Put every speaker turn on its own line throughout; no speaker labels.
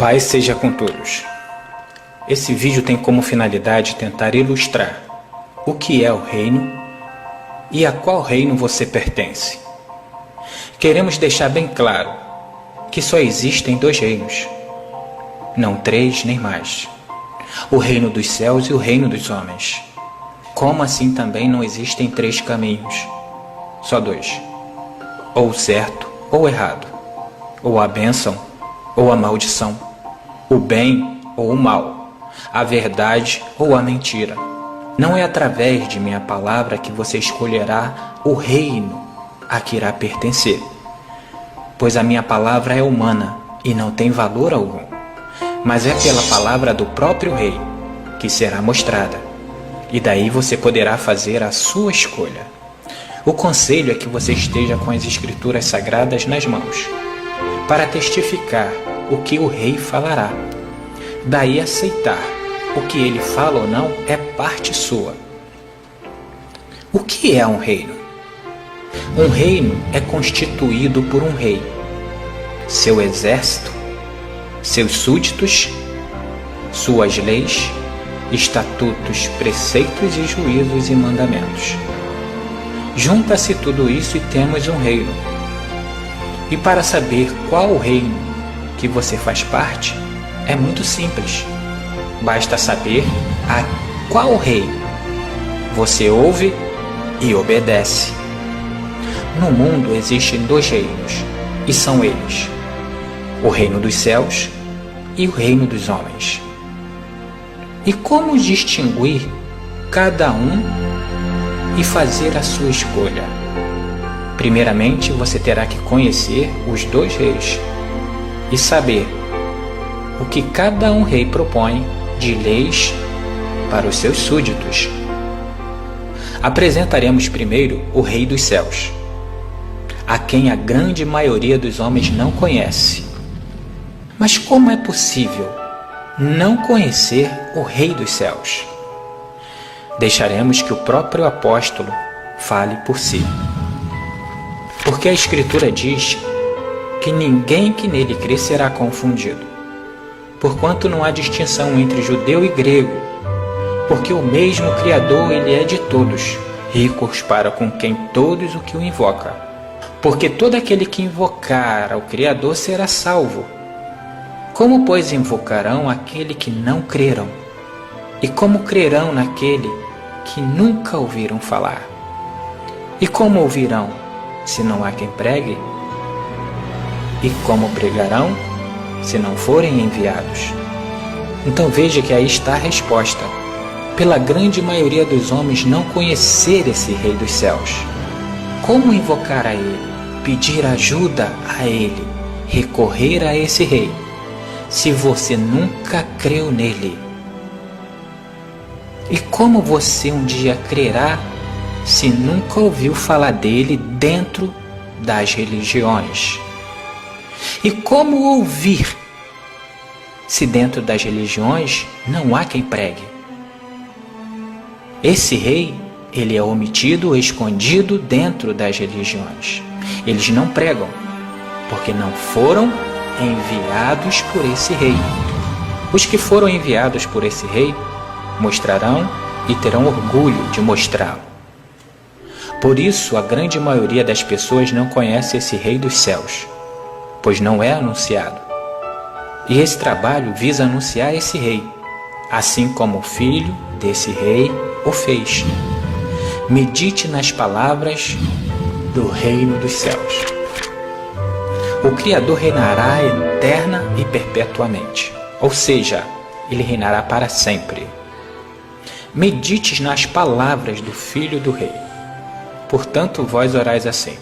Paz seja com todos. Esse vídeo tem como finalidade tentar ilustrar o que é o reino e a qual reino você pertence. Queremos deixar bem claro que só existem dois reinos, não três nem mais: o reino dos céus e o reino dos homens. Como assim também não existem três caminhos, só dois: ou o certo ou o errado, ou a bênção ou a maldição, o bem ou o mal, a verdade ou a mentira. Não é através de minha palavra que você escolherá o reino a que irá pertencer, pois a minha palavra é humana e não tem valor algum, mas é pela palavra do próprio rei que será mostrada, e daí você poderá fazer a sua escolha. O conselho é que você esteja com as escrituras sagradas nas mãos, para testificar o que o rei falará. Daí aceitar o que ele fala ou não é parte sua. O que é um reino? Um reino é constituído por um rei, seu exército, seus súditos, suas leis, estatutos, preceitos e juízos e mandamentos. Junta-se tudo isso e temos um reino. E para saber qual o reino que você faz parte, é muito simples. Basta saber a qual rei você ouve e obedece. No mundo existem dois reinos, e são eles: o reino dos céus e o reino dos homens. E como distinguir cada um e fazer a sua escolha? Primeiramente, você terá que conhecer os dois reis e saber o que cada um rei propõe de leis para os seus súditos. Apresentaremos primeiro o Rei dos Céus, a quem a grande maioria dos homens não conhece. Mas como é possível não conhecer o Rei dos Céus? Deixaremos que o próprio apóstolo fale por si. Porque a Escritura diz que ninguém que nele crê será confundido, porquanto não há distinção entre judeu e grego, porque o mesmo Criador ele é de todos, ricos para com quem todos o que o invoca. Porque todo aquele que invocar ao Criador será salvo. Como, pois, invocarão aquele que não creram? E como crerão naquele que nunca ouviram falar? E como ouvirão, se não há quem pregue? E como pregarão, se não forem enviados? Então veja que aí está a resposta. Pela grande maioria dos homens não conhecer esse Rei dos Céus. Como invocar a Ele, pedir ajuda a Ele, recorrer a esse Rei, se você nunca creu nele? E como você um dia crerá se nunca ouviu falar dele dentro das religiões? E como ouvir se dentro das religiões não há quem pregue? Esse rei, ele é omitido ou escondido dentro das religiões. Eles não pregam, porque não foram enviados por esse rei. Os que foram enviados por esse rei mostrarão e terão orgulho de mostrá-lo. Por isso, a grande maioria das pessoas não conhece esse Rei dos Céus, pois não é anunciado. E esse trabalho visa anunciar esse rei, assim como o filho desse rei o fez. Medite nas palavras do reino dos céus. O Criador reinará eterna e perpetuamente, ou seja, ele reinará para sempre. Medite nas palavras do Filho do Rei. Portanto, vós orais assim: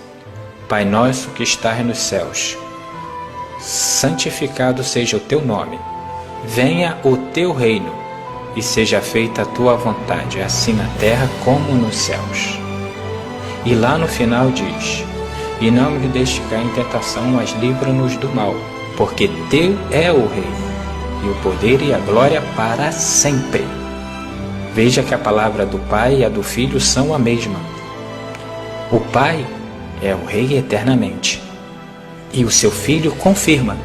Pai nosso que estás nos céus, santificado seja o teu nome. Venha o teu reino, e seja feita a tua vontade, assim na terra como nos céus. E lá no final diz: E não nos deixe cair em tentação, mas livra-nos do mal, porque teu é o reino, e o poder e a glória para sempre. Veja que a palavra do Pai e a do Filho são a mesma. O Pai é o Rei eternamente, e o seu Filho confirma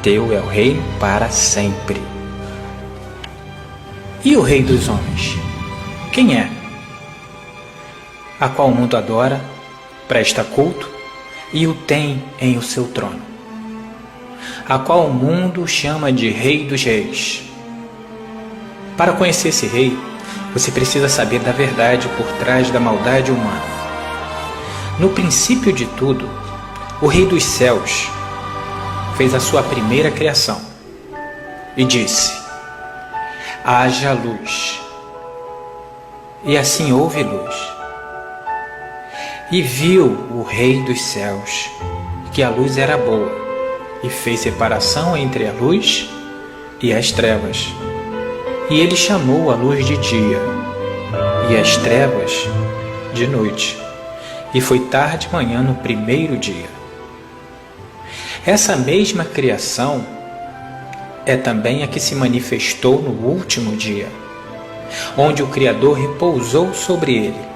Teu é o reino para sempre. E o Rei dos homens? Quem é? A qual o mundo adora, presta culto e o tem em o seu trono. A qual o mundo chama de Rei dos Reis. Para conhecer esse rei, você precisa saber da verdade por trás da maldade humana. No princípio de tudo, o Rei dos céus fez a sua primeira criação e disse: haja luz. E assim houve luz. E viu o Rei dos céus que a luz era boa, e fez separação entre a luz e as trevas. E ele chamou a luz de dia, e as trevas de noite. E foi tarde manhã no primeiro dia. Essa mesma criação é também a que se manifestou no último dia, onde o Criador repousou sobre ele.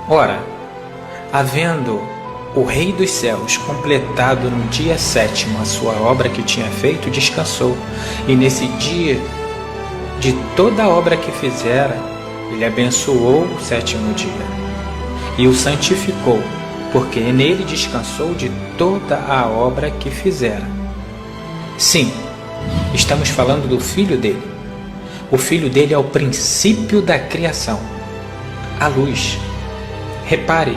Ora, havendo o Rei dos céus completado no dia 7º a sua obra que tinha feito, descansou, e nesse dia, de toda a obra que fizera, ele abençoou o 7º dia e o santificou, porque nele descansou de toda a obra que fizera. Sim, estamos falando do Filho dele. O Filho dele é o princípio da criação, a luz. Repare,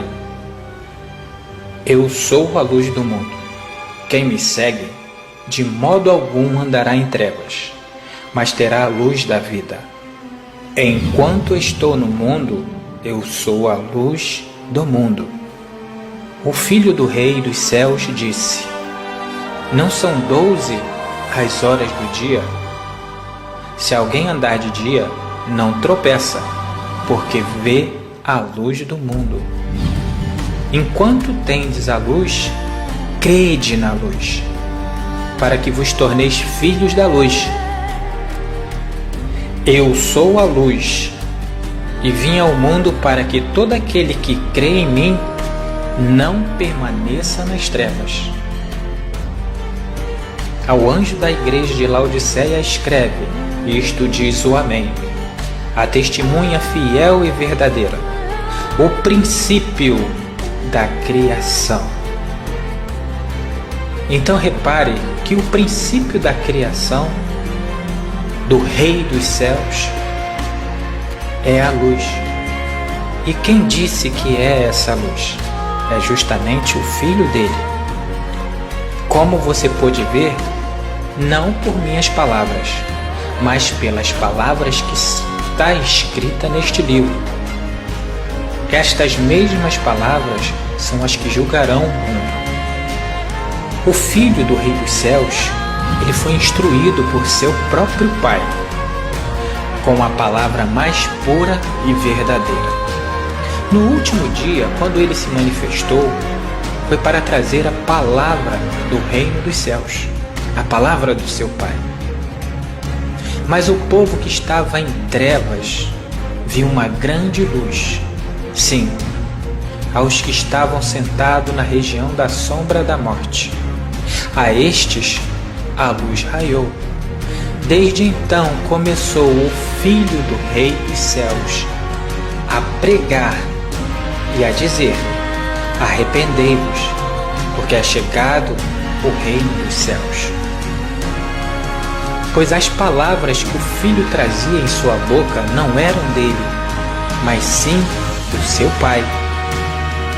eu sou a luz do mundo. Quem me segue, de modo algum andará em trevas, mas terá a luz da vida. Enquanto estou no mundo, eu sou a luz do mundo. O Filho do Rei dos céus disse: não são 12 as horas do dia? Se alguém andar de dia, não tropeça, porque vê a luz do mundo. Enquanto tendes a luz, crede na luz, para que vos torneis filhos da luz. Eu sou a luz, e vim ao mundo para que todo aquele que crê em mim não permaneça nas trevas. Ao anjo da igreja de Laodiceia escreve: isto diz o Amém, a testemunha fiel e verdadeira, o princípio da criação. Então repare que o princípio da criação do Rei dos céus é a luz. E quem disse que é essa luz? É justamente o Filho dele. Como você pôde ver, não por minhas palavras, mas pelas palavras que está escrita neste livro. Estas mesmas palavras são as que julgarão o mundo. O Filho do Rei dos céus, ele foi instruído por seu próprio Pai, com a palavra mais pura e verdadeira. No último dia, quando ele se manifestou, foi para trazer a palavra do reino dos céus, a palavra do seu Pai. Mas o povo que estava em trevas viu uma grande luz. Sim, aos que estavam sentados na região da sombra da morte. A estes a luz raiou. Desde então começou o Filho do Rei dos céus a pregar e a dizer: arrependei-vos, porque é chegado o reino dos céus. Pois as palavras que o Filho trazia em sua boca não eram dele, mas sim do seu Pai,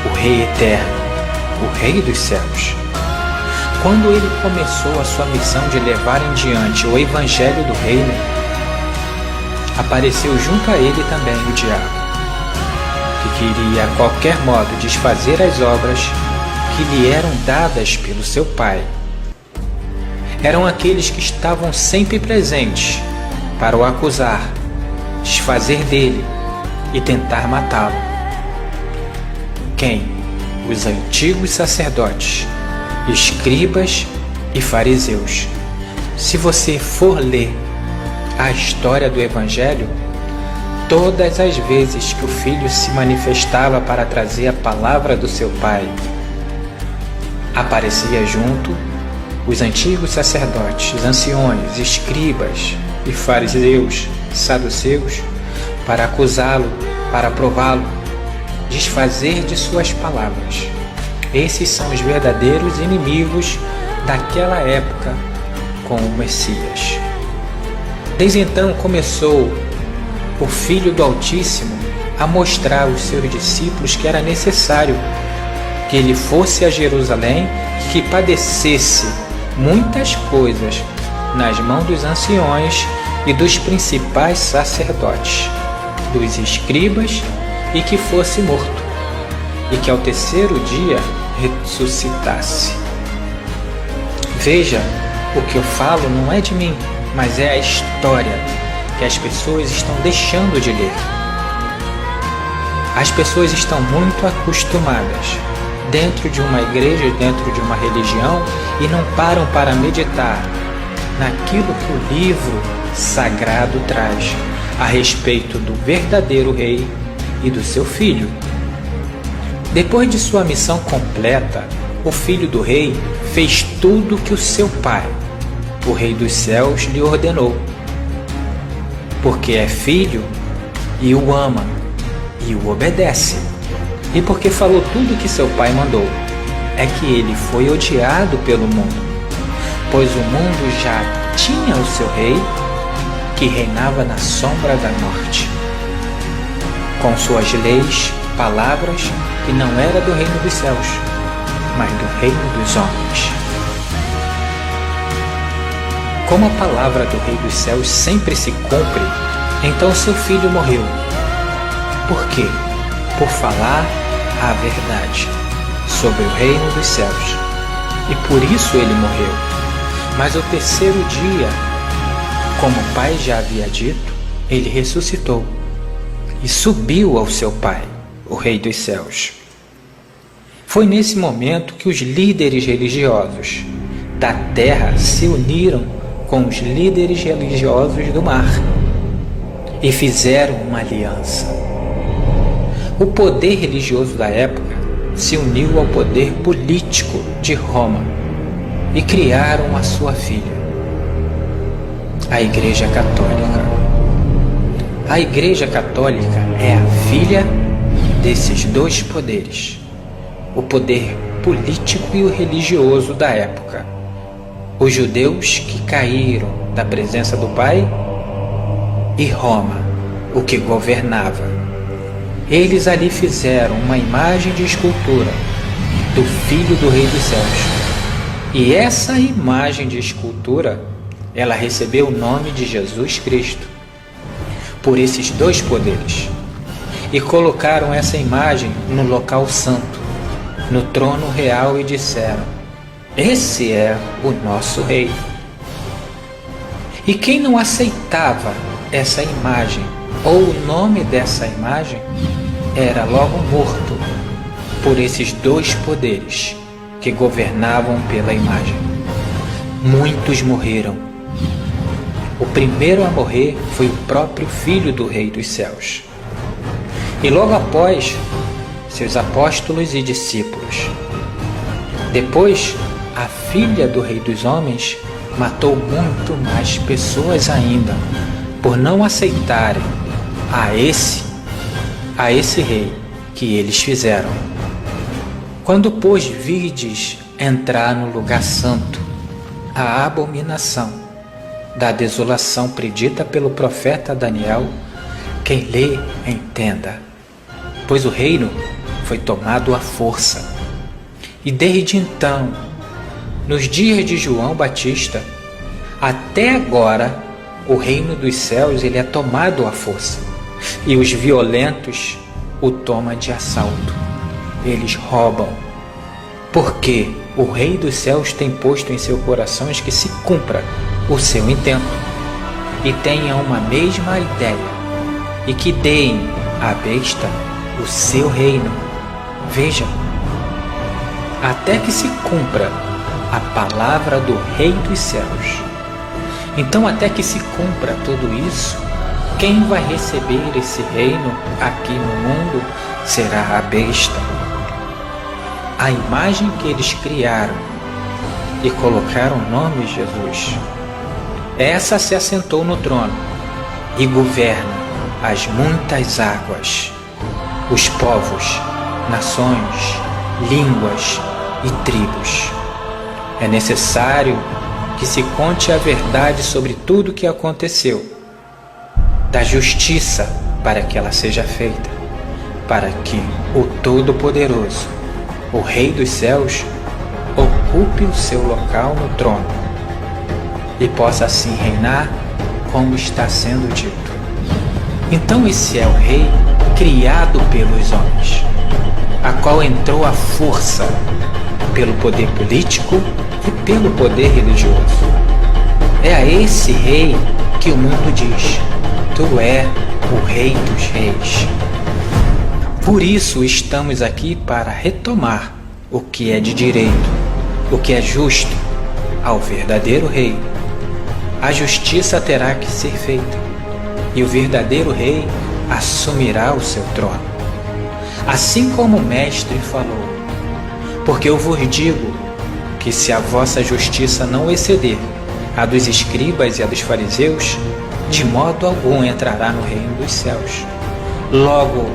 o Rei eterno, o Rei dos céus. Quando ele começou a sua missão de levar em diante o Evangelho do Reino, apareceu junto a ele também o diabo, que queria a qualquer modo desfazer as obras que lhe eram dadas pelo seu Pai. Eram aqueles que estavam sempre presentes para o acusar, desfazer dele e tentar matá-lo. Quem? Os antigos sacerdotes, escribas e fariseus. Se você for ler a história do Evangelho, todas as vezes que o Filho se manifestava para trazer a palavra do seu Pai, aparecia junto os antigos sacerdotes, os anciões, escribas e fariseus, saduceus, para acusá-lo, para prová-lo, desfazer de suas palavras. Esses são os verdadeiros inimigos daquela época com o Messias. Desde então começou o Filho do Altíssimo a mostrar aos seus discípulos que era necessário que ele fosse a Jerusalém e que padecesse muitas coisas nas mãos dos anciões e dos principais sacerdotes, dos escribas, e que fosse morto, e que ao terceiro dia ressuscitasse. Veja, o que eu falo não é de mim, mas é a história que as pessoas estão deixando de ler. As pessoas estão muito acostumadas dentro de uma igreja, dentro de uma religião, e não param para meditar naquilo que o livro sagrado traz a respeito do verdadeiro rei e do seu filho. Depois de sua missão completa, o filho do rei fez tudo o que o seu pai, o rei dos céus, lhe ordenou, porque é filho e o ama e o obedece, e porque falou tudo o que seu pai mandou. É que ele foi odiado pelo mundo, pois o mundo já tinha o seu rei, que reinava na sombra da morte, com suas leis, palavras, que não era do reino dos céus, mas do reino dos homens. Como a palavra do rei dos céus sempre se cumpre, então seu filho morreu. Por quê? Por falar a verdade sobre o reino dos céus. E por isso ele morreu. Mas ao terceiro dia, como o pai já havia dito, ele ressuscitou e subiu ao seu pai, o rei dos céus. Foi nesse momento que os líderes religiosos da terra se uniram com os líderes religiosos do mar e fizeram uma aliança. O poder religioso da época se uniu ao poder político de Roma e criaram a sua filha, a Igreja Católica. A Igreja Católica é a filha desses dois poderes, o poder político e o religioso da época. Os judeus que caíram da presença do Pai e Roma, o que governava. Eles ali fizeram uma imagem de escultura do Filho do Rei dos Céus. E essa imagem de escultura, ela recebeu o nome de Jesus Cristo, por esses dois poderes. E colocaram essa imagem no local santo, no trono real, e disseram: esse é o nosso rei. E quem não aceitava essa imagem ou o nome dessa imagem era logo morto por esses dois poderes que governavam pela imagem. Muitos morreram. O primeiro a morrer foi o próprio Filho do Rei dos Céus. E logo após, seus apóstolos e discípulos. Depois, a filha do Rei dos Homens matou muito mais pessoas ainda, por não aceitarem a esse rei que eles fizeram. Quando, pois, vides entrar no lugar santo a abominação da desolação predita pelo profeta Daniel, quem lê, entenda, pois o reino foi tomado à força. E desde então, nos dias de João Batista, até agora, o reino dos céus ele é tomado à força, e os violentos o tomam de assalto. Eles roubam, porque o Rei dos céus tem posto em seu coração que se cumpra o seu intento, e tenham uma mesma ideia, e que deem à besta o seu reino. Veja, até que se cumpra a palavra do Rei dos céus. Então, até que se cumpra tudo isso, quem vai receber esse reino aqui no mundo será a besta. A imagem que eles criaram e colocaram o nome de Jesus. Essa se assentou no trono e governa as muitas águas, os povos, nações, línguas e tribos. É necessário que se conte a verdade sobre tudo o que aconteceu, da justiça para que ela seja feita, para que o Todo-Poderoso, o Rei dos Céus, ocupe o seu local no trono e possa assim reinar como está sendo dito. Então esse é o Rei criado pelos homens, a qual entrou à força pelo poder político e pelo poder religioso. É a esse Rei que o mundo diz: Tu é o Rei dos Reis. Por isso estamos aqui para retomar o que é de direito, o que é justo, ao verdadeiro Rei. A justiça terá que ser feita, e o verdadeiro Rei assumirá o seu trono. Assim como o Mestre falou: Porque eu vos digo que se a vossa justiça não exceder a dos escribas e a dos fariseus, de modo algum entrará no reino dos céus. Logo,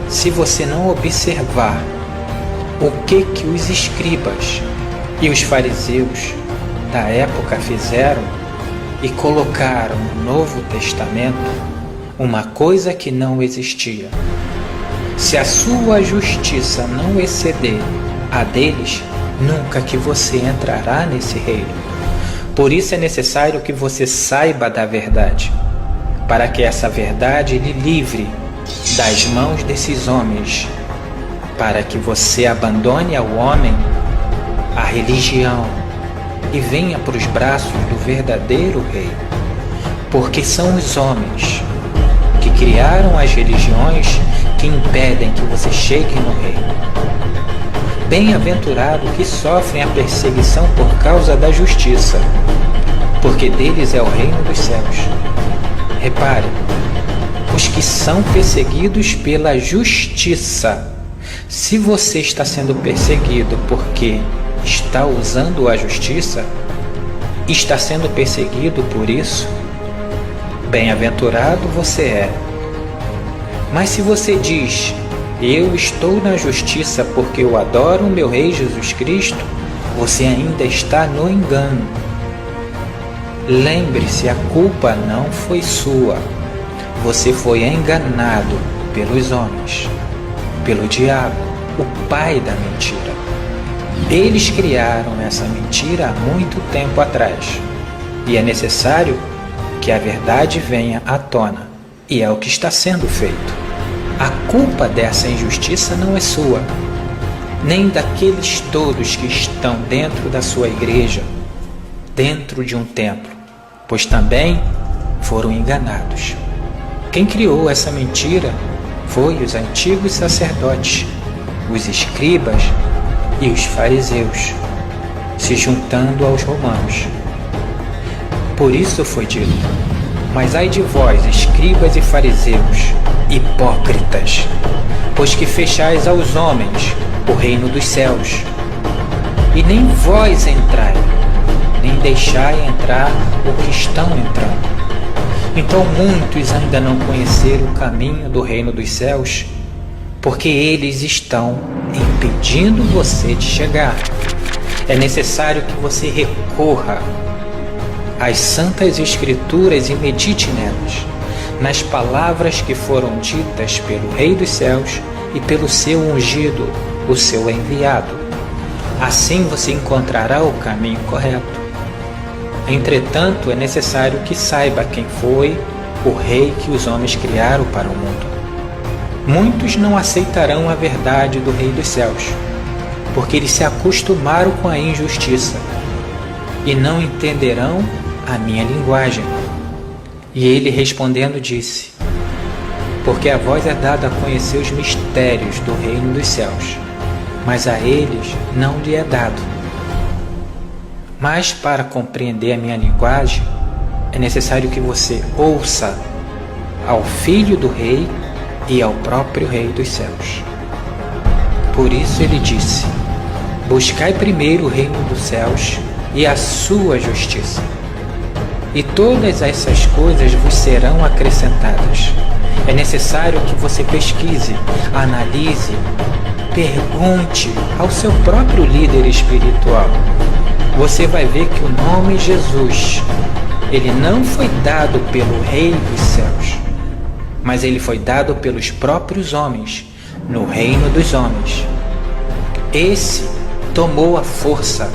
se você não observar o que os escribas e os fariseus da época fizeram e colocaram no Novo Testamento uma coisa que não existia, se a sua justiça não exceder a deles, nunca que você entrará nesse reino. Por isso é necessário que você saiba da verdade, para que essa verdade lhe livre das mãos desses homens, para que você abandone ao homem a religião e venha para os braços do verdadeiro Rei, porque são os homens que criaram as religiões que impedem que você chegue no reino. Bem-aventurado que sofrem a perseguição por causa da justiça, porque deles é o reino dos céus. Repare, os que são perseguidos pela justiça. Se você está sendo perseguido porque está usando a justiça, está sendo perseguido por isso, bem-aventurado você é. Mas se você diz: eu estou na justiça porque eu adoro o meu Rei Jesus Cristo, você ainda está no engano. Lembre-se, a culpa não foi sua. Você foi enganado pelos homens, pelo diabo, o pai da mentira. Eles criaram essa mentira há muito tempo atrás, e é necessário que a verdade venha à tona, e é o que está sendo feito. A culpa dessa injustiça não é sua, nem daqueles todos que estão dentro da sua igreja, dentro de um templo, pois também foram enganados. Quem criou essa mentira foi os antigos sacerdotes, os escribas e os fariseus, se juntando aos romanos. Por isso foi dito: mas ai de vós, escribas e fariseus, hipócritas, pois que fechais aos homens o reino dos céus, e nem vós entrai, nem deixai entrar o que estão entrando. Então muitos ainda não conheceram o caminho do reino dos céus, porque eles estão impedindo você de chegar. É necessário que você recorra às Santas Escrituras e medite nelas, nas palavras que foram ditas pelo Rei dos Céus e pelo seu ungido, o seu enviado. Assim você encontrará o caminho correto. Entretanto, é necessário que saiba quem foi o Rei que os homens criaram para o mundo. Muitos não aceitarão a verdade do Rei dos Céus, porque eles se acostumaram com a injustiça e não entenderão a minha linguagem. E ele respondendo disse: porque a vós é dado a conhecer os mistérios do reino dos céus, mas a eles não lhe é dado. Mas para compreender a minha linguagem, é necessário que você ouça ao Filho do Rei e ao próprio Rei dos céus. Por isso ele disse: Buscai primeiro o reino dos céus e a sua justiça, e todas essas coisas vos serão acrescentadas. É necessário que você pesquise, analise, pergunte ao seu próprio líder espiritual. Você vai ver que o nome Jesus, ele não foi dado pelo Rei dos céus, mas ele foi dado pelos próprios homens, no reino dos homens. Esse tomou a força,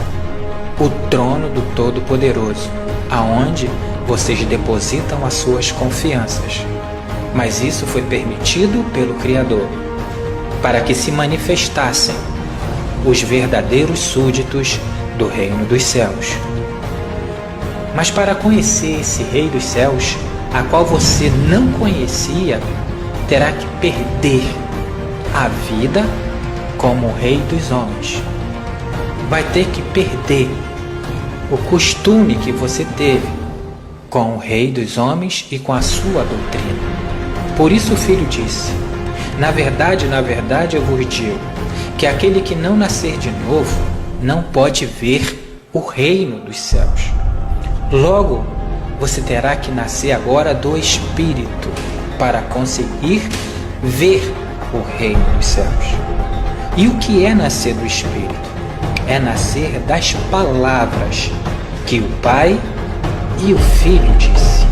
o trono do Todo-Poderoso, aonde vocês depositam as suas confianças. Mas isso foi permitido pelo Criador, para que se manifestassem os verdadeiros súditos do reino dos céus. Mas para conhecer esse Rei dos céus, a qual você não conhecia, terá que perder a vida como Rei dos homens. Vai ter que perder o costume que você teve com o Rei dos homens e com a sua doutrina. Por isso o Filho disse: na verdade, eu vos digo, que aquele que não nascer de novo não pode ver o reino dos céus. Logo, você terá que nascer agora do Espírito para conseguir ver o reino dos céus. E o que é nascer do Espírito? É nascer das palavras que o Pai e o Filho disse.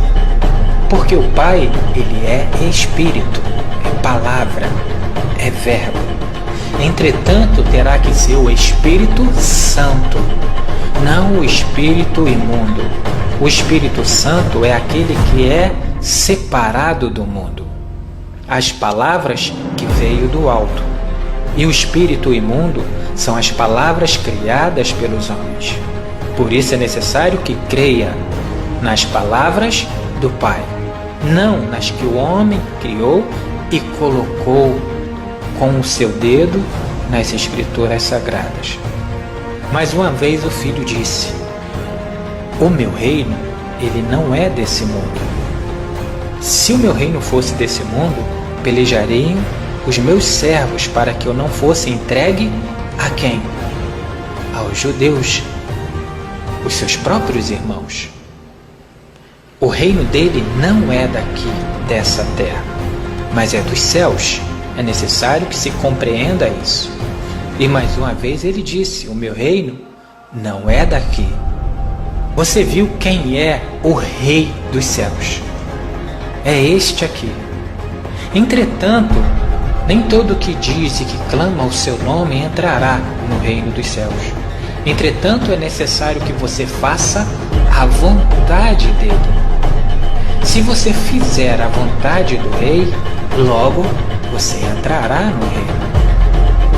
Porque o Pai, ele é Espírito, é palavra, é verbo. Entretanto, terá que ser o Espírito Santo, não o Espírito imundo. O Espírito Santo é aquele que é separado do mundo. As palavras que veio do alto. E o Espírito imundo são as palavras criadas pelos homens. Por isso é necessário que creia nas palavras do Pai, não nas que o homem criou e colocou com o seu dedo nas Escrituras Sagradas. Mas uma vez o Filho disse: o meu reino, ele não é desse mundo. Se o meu reino fosse desse mundo, pelejariam os meus servos para que eu não fosse entregue a quem? Aos judeus, os seus próprios irmãos. O reino dele não é daqui, dessa terra, mas é dos céus. É necessário que se compreenda isso. E mais uma vez ele disse: o meu reino não é daqui. Você viu quem é o Rei dos céus? É este aqui. Entretanto, nem todo que diz e que clama o seu nome entrará no reino dos céus. Entretanto, é necessário que você faça a vontade dele. Se você fizer a vontade do Rei, logo você entrará no reino.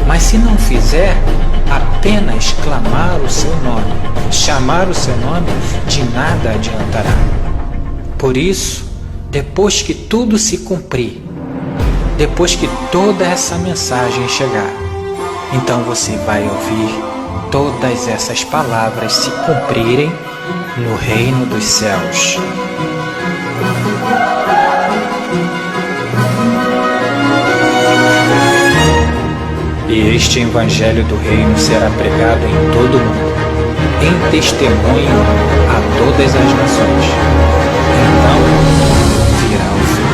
Mas se não fizer, apenas clamar o seu nome, chamar o seu nome, de nada adiantará. Por isso, depois que tudo se cumprir, depois que toda essa mensagem chegar, então você vai ouvir todas essas palavras se cumprirem no reino dos céus. E este evangelho do reino será pregado em todo o mundo, em testemunho a todas as nações. Então virá o fim.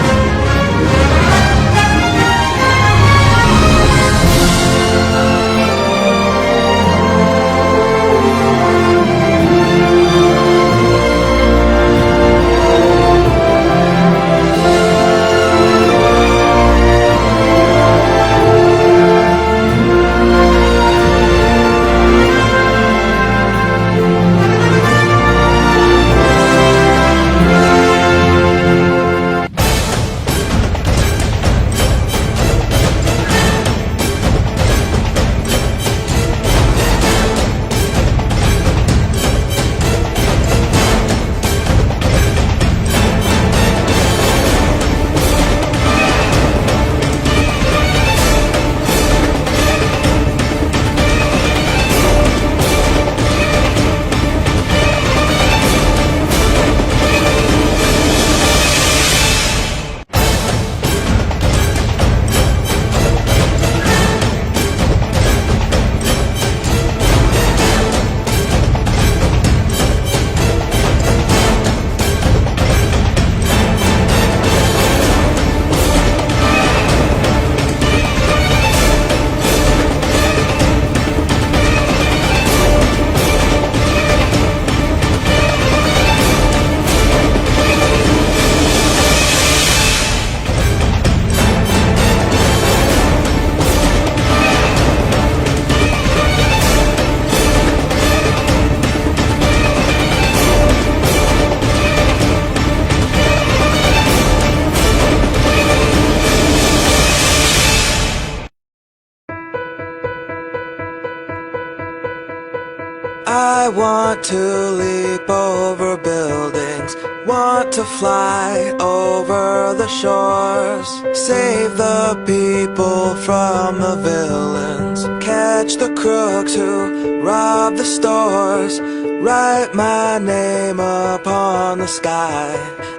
I want to leap over buildings, want to fly over the shores, save the people from the villains, catch the crooks who rob the stores, write my name upon the sky,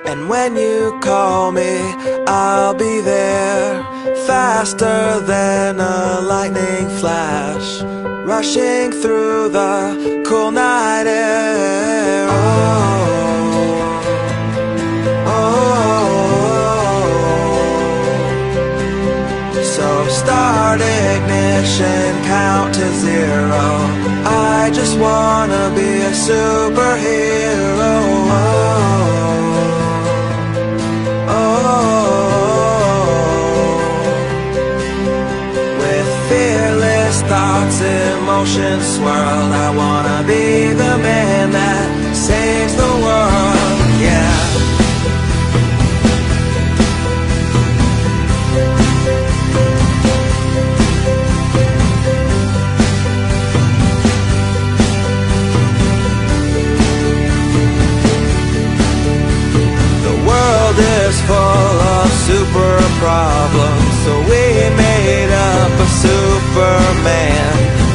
and when you call me, I'll be there, faster than a lightning flash, rushing through the cool night air. So start ignition, count to zero. I just wanna be a superhero. Thoughts, emotions swirled. I wanna be the man that saves the world, yeah. The world is full of super problems, so we made up a Superman,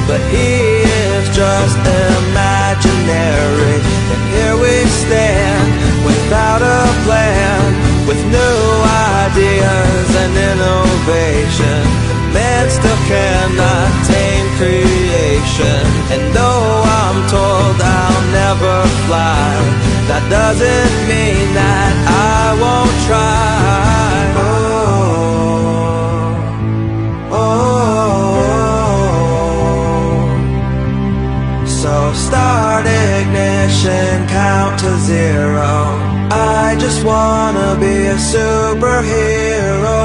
but he is just imaginary. And here we stand, without a plan, with new ideas and innovation. Man still cannot tame creation, and though I'm told I'll never fly, that doesn't mean that I won't try. So start ignition, count to zero. I just wanna be a superhero.